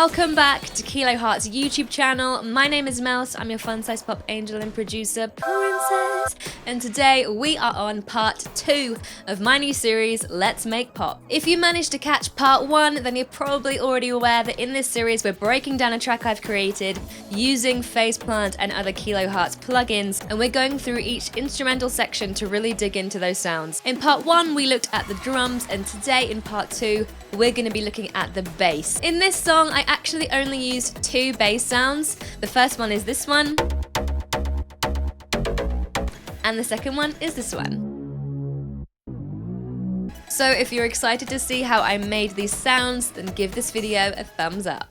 Welcome back to Kilohearts YouTube channel. My name is Mouse, I'm your fun-sized pop angel and producer princess, and today we are on part 2 of my new series, Let's Make Pop. If you managed to catch part 1, then you're probably already aware that in this series we're breaking down a track I've created using Faceplant and other Kilohearts plugins, and we're going through each instrumental section to really dig into those sounds. In part 1 we looked at the drums, and today in part 2 we're going to be looking at the bass. In this song, I actually only used 2 bass sounds. The first one is this one, and the second one is this one. So if you're excited to see how I made these sounds, then give this video a thumbs up.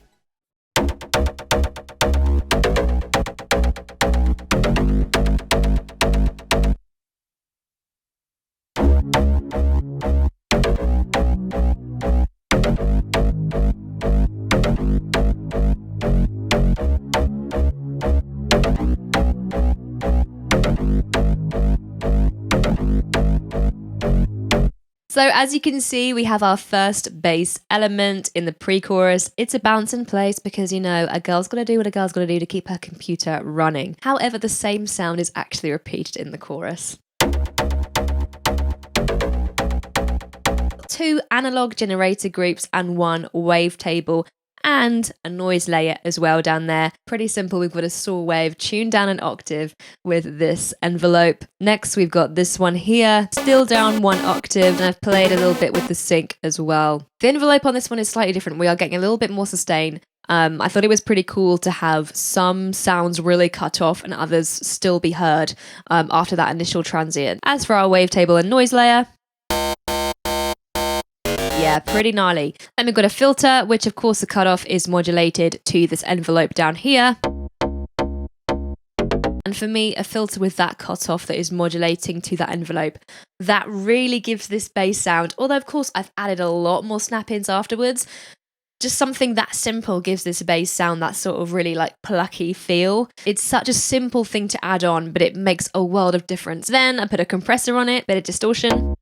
So as you can see, we have our first bass element in the pre-chorus. It's a bounce in place because, you know, a girl's got to do what a girl's got to do to keep her computer running. However, the same sound is actually repeated in the chorus. 2 analog generator groups and 1 wavetable and a noise layer as well down there. Pretty simple. We've got a saw wave tuned down an octave with this envelope. Next we've got this one here, still down 1 octave, and I've played a little bit with the sync as well. The envelope on this one is slightly different. We are getting a little bit more sustain. I thought it was pretty cool to have some sounds really cut off and others still be heard after that initial transient. As for our wavetable and noise layer, yeah, pretty gnarly. Then we've got a filter, which of course the cutoff is modulated to this envelope down here. And for me, a filter with that cutoff that is modulating to that envelope, that really gives this bass sound. Although of course I've added a lot more snap-ins afterwards. Just something that simple gives this bass sound that sort of really like plucky feel. It's such a simple thing to add on, but it makes a world of difference. Then I put a compressor on it, bit of distortion.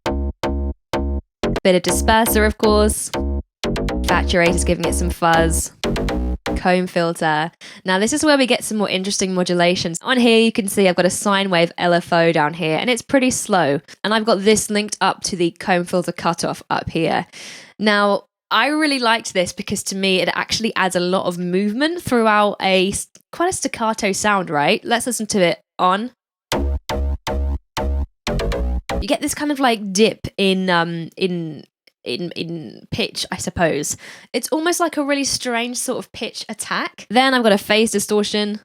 Bit of disperser, of course. Saturator's giving it some fuzz. Comb filter. Now this is where we get some more interesting modulations. On here you can see I've got a sine wave LFO down here, and it's pretty slow. And I've got this linked up to the comb filter cutoff up here. Now I really liked this because to me it actually adds a lot of movement throughout quite a staccato sound, right? Let's listen to it on. You get this kind of like dip in pitch, I suppose. It's almost like a really strange sort of pitch attack. Then I've got a phase distortion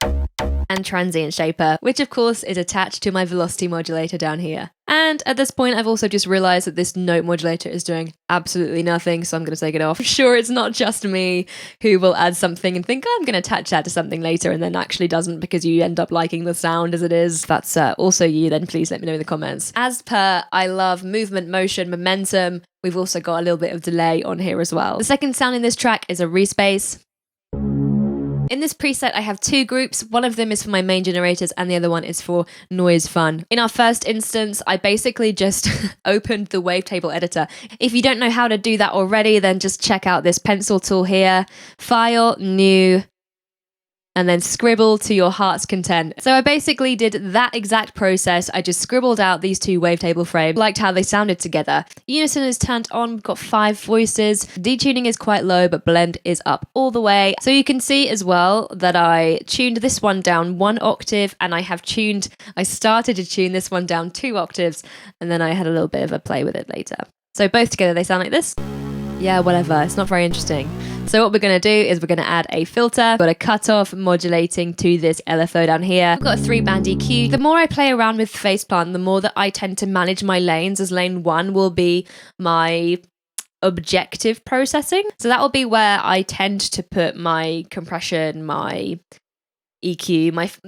and transient shaper, which of course is attached to my velocity modulator down here. And at this point, I've also just realized that this note modulator is doing absolutely nothing, so I'm going to take it off. I'm sure it's not just me who will add something and think, oh, I'm going to attach that to something later, and then actually doesn't because you end up liking the sound as it is. If that's also you, then please let me know in the comments. As per, I love movement, motion, momentum. We've also got a little bit of delay on here as well. The second sound in this track is a respace. In this preset, I have 2 groups. One of them is for my main generators and the other one is for noise fun. In our first instance, I basically just opened the wavetable editor. If you don't know how to do that already, then just check out this pencil tool here. File, new, and then scribble to your heart's content. So I basically did that exact process. I just scribbled out these 2 wavetable frames, liked how they sounded together. Unison is turned on, we've got 5 voices. Detuning is quite low, but blend is up all the way. So you can see as well that I tuned this one down 1 octave, and I started to tune this one down 2 octaves, and then I had a little bit of a play with it later. So both together they sound like this. Yeah, whatever, it's not very interesting. So what we're going to do is we're going to add a filter, got a cutoff modulating to this LFO down here. I've got a 3-band EQ. The more I play around with Faceplant, the more that I tend to manage my lanes, as lane 1 will be my objective processing. So that will be where I tend to put my compression, my EQ,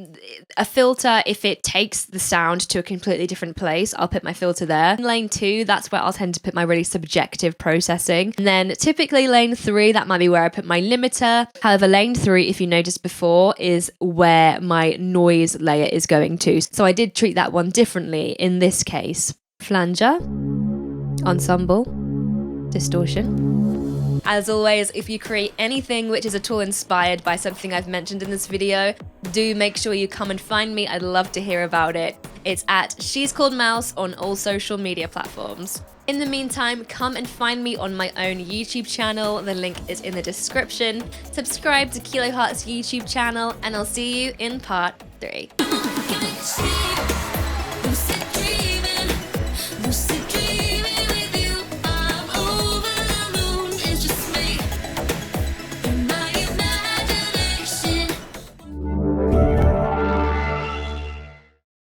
a filter. If it takes the sound to a completely different place, I'll put my filter there. In lane 2, that's where I'll tend to put my really subjective processing. And then typically lane 3, that might be where I put my limiter. However, lane 3, if you noticed before, is where my noise layer is going to. So I did treat that one differently in this case. Flanger, ensemble, distortion, As always, if you create anything which is at all inspired by something I've mentioned in this video, do make sure you come and find me. I'd love to hear about it. It's at She's Called Mouse on all social media platforms. In the meantime, come and find me on my own YouTube channel. The link is in the description. Subscribe to Kilohearts YouTube channel, and I'll see you in part 3.